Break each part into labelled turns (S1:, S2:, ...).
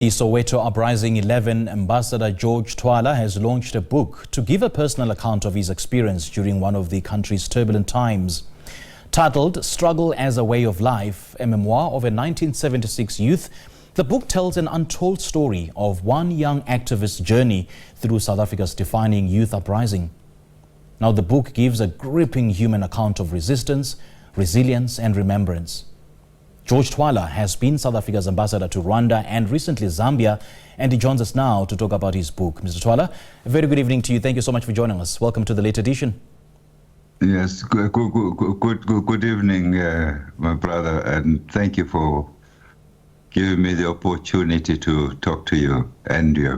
S1: The Soweto Uprising 11 Ambassador George Twala has launched a book to give a personal account of his experience during one of the country's turbulent times. Titled Struggle as a Way of Life, a memoir of a 1976 youth, the book tells an untold story of one young activist's journey through South Africa's defining youth uprising. Now, the book gives a gripping human account of resistance, resilience and remembrance. George Twala has been South Africa's ambassador to Rwanda and recently Zambia, and he joins us now to talk about his book. Mr. Twala, a very good evening to you. Thank you so much for joining us. Welcome to the late edition.
S2: Yes, good evening, my brother, and thank you for giving me the opportunity to talk to you and your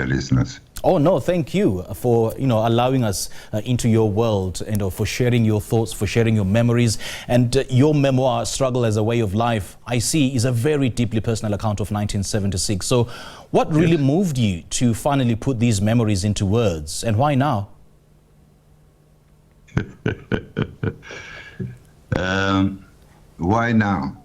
S2: listeners.
S1: Oh no, thank you for allowing us into your world and for sharing your thoughts, for sharing your memories. And your memoir, Struggle as a Way of Life, I see is a very deeply personal account of 1976. So what really moved you to finally put these memories into words, and why now?
S2: Why now?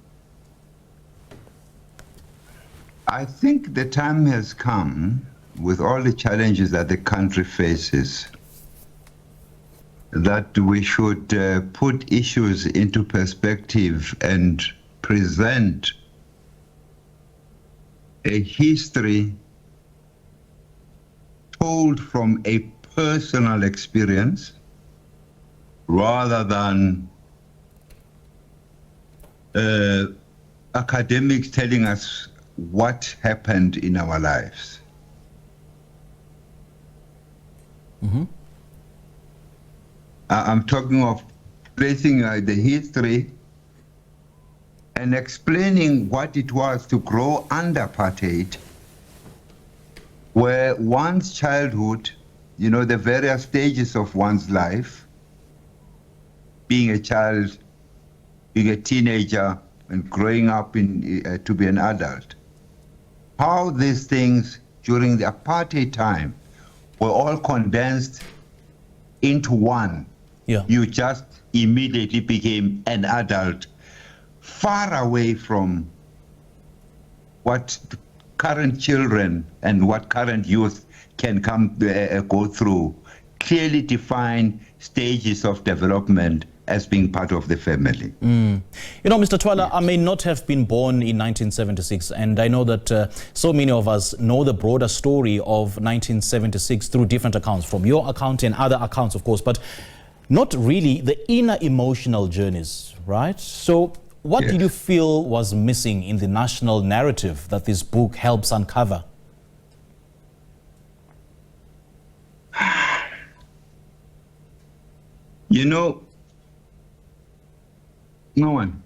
S2: I think the time has come, with all the challenges that the country faces, that we should put issues into perspective and present a history told from a personal experience rather than academics telling us what happened in our lives. I'm talking of tracing the history and explaining what it was to grow under apartheid, where one's childhood, the various stages of one's life, being a child, being a teenager, and growing up to be an adult, how these things during the apartheid time were all condensed into one.
S1: Yeah.
S2: You just immediately became an adult, far away from what current children and what current youth can go through. Clearly defined stages of development as being part of the family.
S1: Mr. Twala, I may not have been born in 1976, and I know that so many of us know the broader story of 1976 through different accounts, from your account and other accounts, of course, but not really the inner emotional journeys, right? So what did you feel was missing in the national narrative that this book helps uncover?
S2: No one.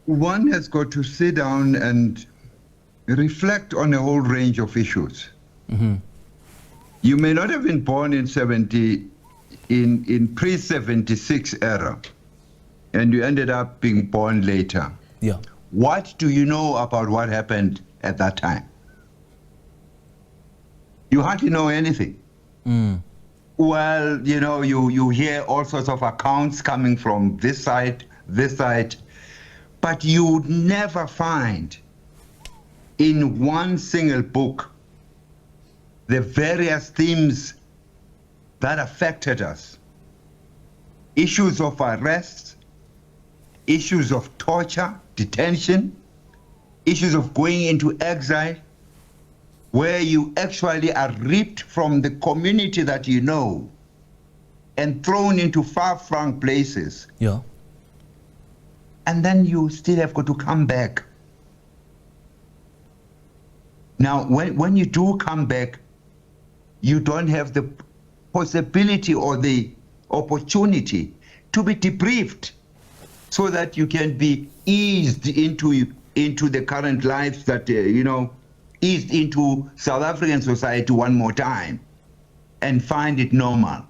S2: One has got to sit down and reflect on a whole range of issues. You may not have been born in pre-76 era, and you ended up being born later.
S1: Yeah.
S2: What do you know about what happened at that time? You hardly know anything. Well, you hear all sorts of accounts coming from this side, but you would never find in one single book the various themes that affected us. Issues of arrest, issues of torture, detention, issues of going into exile, where you actually are ripped from the community that you know and thrown into far-flung places.
S1: Yeah.
S2: And then you still have got to come back. Now, when you do come back, you don't have the possibility or the opportunity to be debriefed so that you can be eased into the current lives that, eased into South African society one more time and find it normal.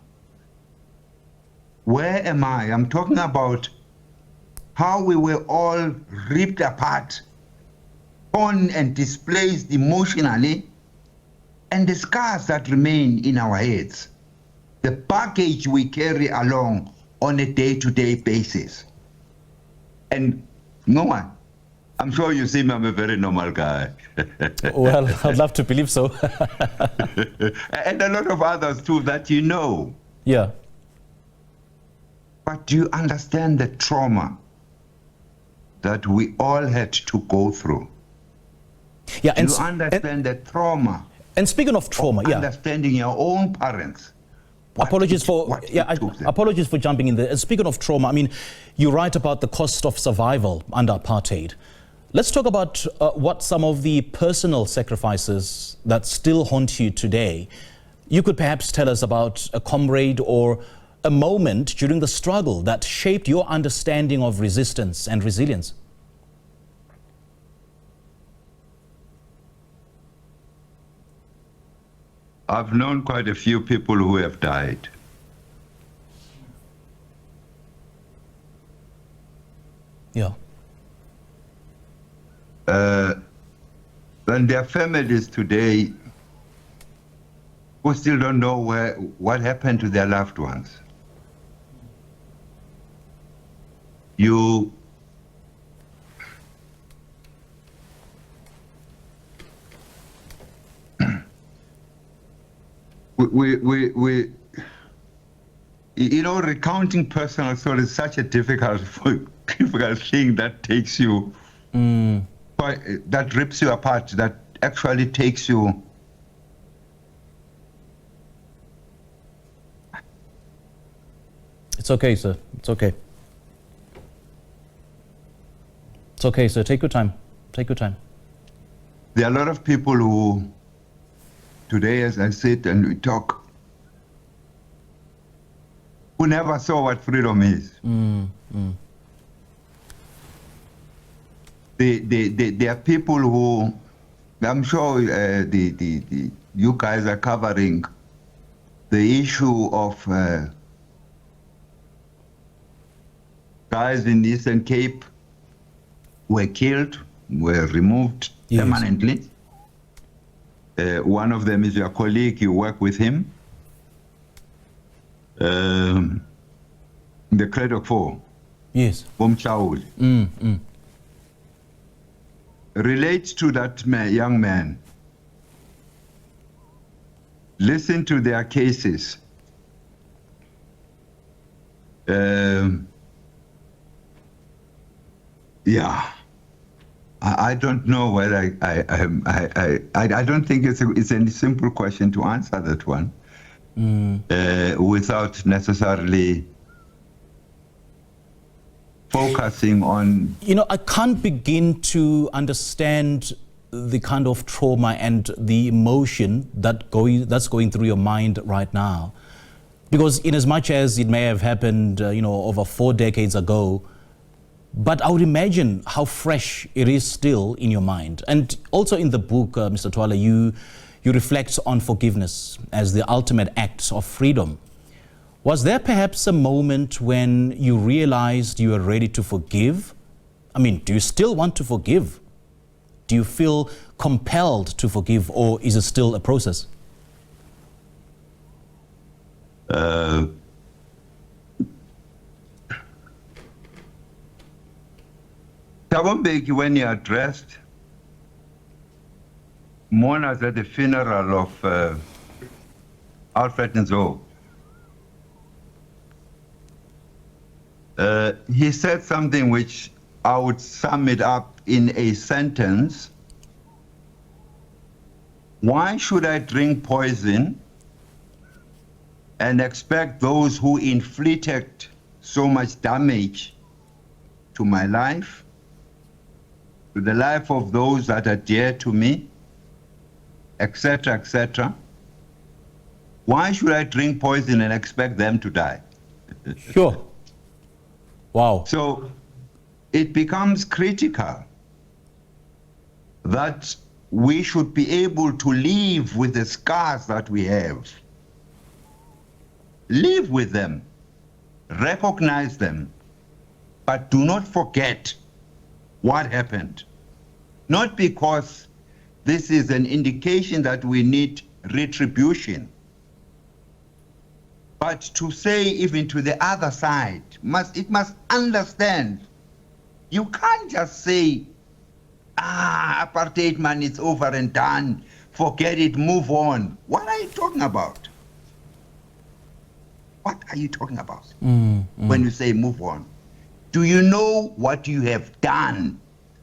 S2: Where am I? I'm talking about how we were all ripped apart, torn and displaced emotionally, and the scars that remain in our heads, the baggage we carry along on a day-to-day basis. And No one. I'm sure you see me, I'm a very normal guy.
S1: Well, I'd love to believe so.
S2: And a lot of others too that you know.
S1: Yeah.
S2: But do you understand the trauma that we all had to go through?
S1: Yeah,
S2: Do you understand the trauma?
S1: And speaking of trauma, yeah.
S2: Understanding your own parents.
S1: Apologies for jumping in there. Speaking of trauma, I mean, you write about the cost of survival under apartheid. Let's talk about what some of the personal sacrifices that still haunt you today. You could perhaps tell us about a comrade or a moment during the struggle that shaped your understanding of resistance and resilience.
S2: I've known quite a few people who have died.
S1: Yeah.
S2: And their families today who still don't know what happened to their loved ones. You you know, recounting personal stories is such a difficult thing that takes you, that rips you apart, that actually takes you.
S1: It's okay, sir. It's okay. It's okay, sir. Take your time. Take your time.
S2: There are a lot of people who, today as I sit and we talk, who never saw what freedom is. There are people who, I'm sure you guys are covering the issue of guys in the Eastern Cape were killed, were removed permanently. One of them is your colleague, you work with him. The Craddock 4.
S1: Yes.
S2: Chaul. Relate to that young man. Listen to their cases. Yeah. I don't know whether I don't think it's a simple question to answer that one without necessarily focusing on.
S1: You know, I can't begin to understand the kind of trauma and the emotion that's going through your mind right now, because in as much as it may have happened, over 4 decades ago. But I would imagine how fresh it is still in your mind. And also in the book, Mr. Twala, you reflect on forgiveness as the ultimate act of freedom. Was there perhaps a moment when you realized you were ready to forgive? I mean, do you still want to forgive? Do you feel compelled to forgive, or is it still a process?
S2: Tabombeki, when you addressed mourners at the funeral of Alfred Nzo, he said something which I would sum it up in a sentence. Why should I drink poison and expect those who inflicted so much damage to my life, to the life of those that are dear to me, etc., etc.? Why should I drink poison and expect them to die?
S1: Sure. Wow.
S2: So it becomes critical that we should be able to live with the scars that we have. Live with them, recognize them, but do not forget what happened. Not because this is an indication that we need retribution, but to say even to the other side, it must understand You can't just say, apartheid, man, it's over and done. Forget it, move on. What are you talking about? What are you talking about when you say move on? Do you know what you have done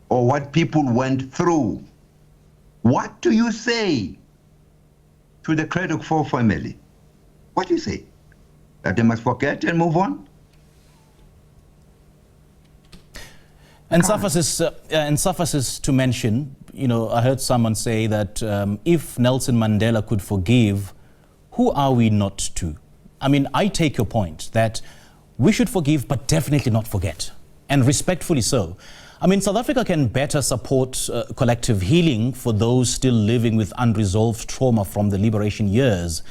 S2: or what people went through? What do you say to the Craddock 4 family? What do you say? That they must forget and move on?
S1: And suffices to mention, you know, I heard someone say that if Nelson Mandela could forgive, who are we not to? I mean, I take your point that we should forgive, but definitely not forget, and respectfully so. I mean, South Africa can better support collective healing for those still living with unresolved trauma from the liberation years.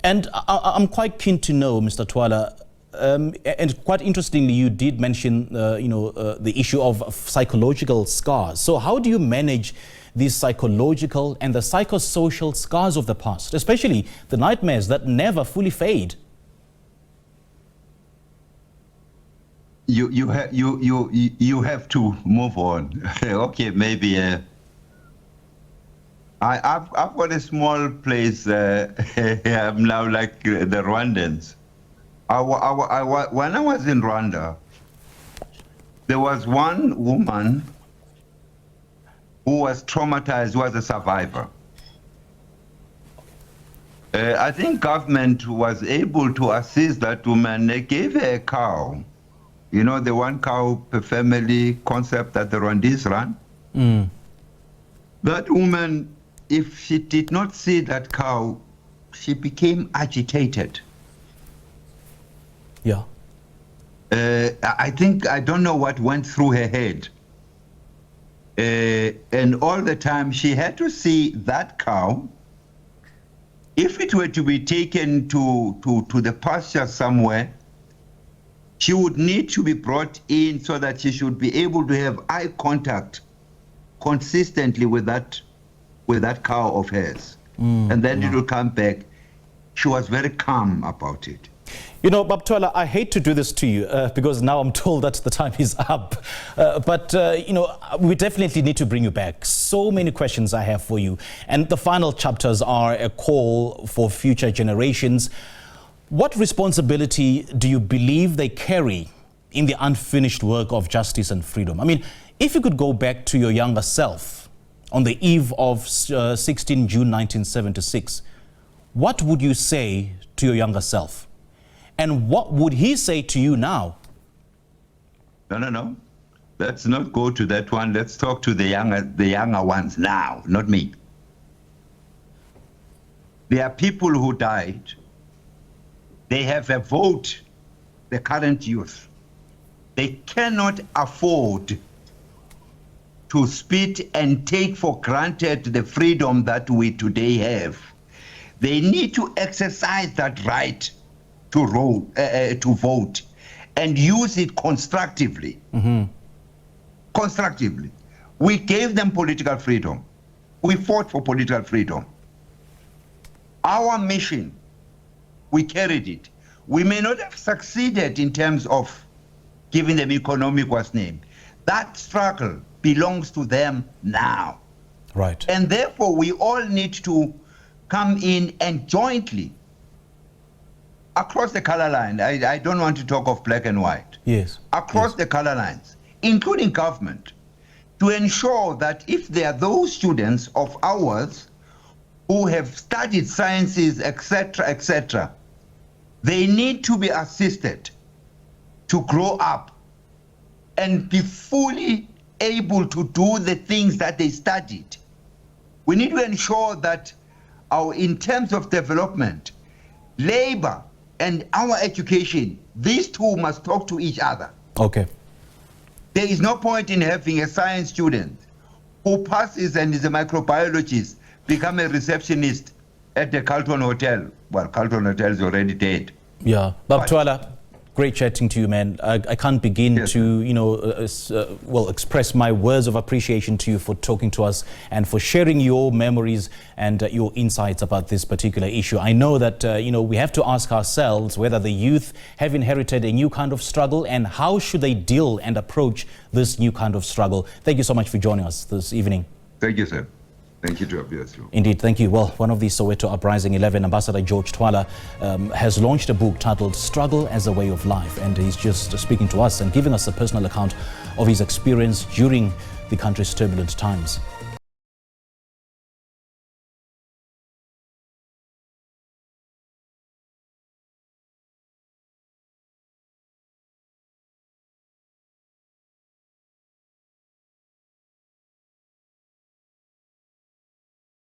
S1: And I'm quite keen to know, Mr. Twala, and quite interestingly, you did mention, the issue of psychological scars. So how do you manage these psychological and the psychosocial scars of the past, especially the nightmares that never fully fade?
S2: You have to move on. Okay, maybe. I've got a small place. I'm now like the Rwandans. When I was in Rwanda, there was one woman who was traumatized, who was a survivor. I think government was able to assist that woman. They gave her a cow. You know, the one cow per family concept that the Rwandese run? That woman, if she did not see that cow, she became agitated.
S1: Yeah.
S2: I don't know what went through her head. And all the time she had to see that cow. If it were to be taken to the pasture somewhere, she would need to be brought in so that she should be able to have eye contact consistently with that cow of hers. And then it will come back. She was very calm about it.
S1: You know, Bab Twala, I hate to do this to you because now I'm told that the time is up. But we definitely need to bring you back. So many questions I have for you. And the final chapters are a call for future generations. What responsibility do you believe they carry in the unfinished work of justice and freedom? I mean, if you could go back to your younger self on the eve of 16 June 1976, what would you say to your younger self? And what would he say to you now?
S2: No. Let's not go to that one. Let's talk to the younger ones now, not me. There are people who died. They have a vote, the current youth. They cannot afford to spit and take for granted the freedom that we today have. They need to exercise that right to vote and use it constructively. Constructively. We gave them political freedom. We fought for political freedom. Our mission, we carried it. We may not have succeeded in terms of giving them economic what's name. That struggle belongs to them now.
S1: Right.
S2: And therefore, we all need to come in and jointly, across the color line, I don't want to talk of black and white.
S1: Yes.
S2: Across the color lines, including government, to ensure that if there are those students of ours who have studied sciences, etc., they need to be assisted to grow up and be fully able to do the things that they studied. We need to ensure that in terms of development, labor and our education, these two must talk to each other.
S1: Okay.
S2: There is no point in having a science student who passes and is a microbiologist, become a receptionist at the Carlton Hotel. Well, Carlton Hotel is already dead.
S1: Yeah. Bab Twala, Great chatting to you, man. I can't begin to, express my words of appreciation to you for talking to us and for sharing your memories and your insights about this particular issue. I know that, we have to ask ourselves whether the youth have inherited a new kind of struggle and how should they deal and approach this new kind of struggle. Thank you so much for joining us this evening.
S2: Thank you, sir. Thank you, Tobias.
S1: Indeed, thank you. Well, one of the Soweto Uprising 11, Ambassador George Twala, has launched a book titled Struggle as a Way of Life, and he's just speaking to us and giving us a personal account of his experience during the country's turbulent times.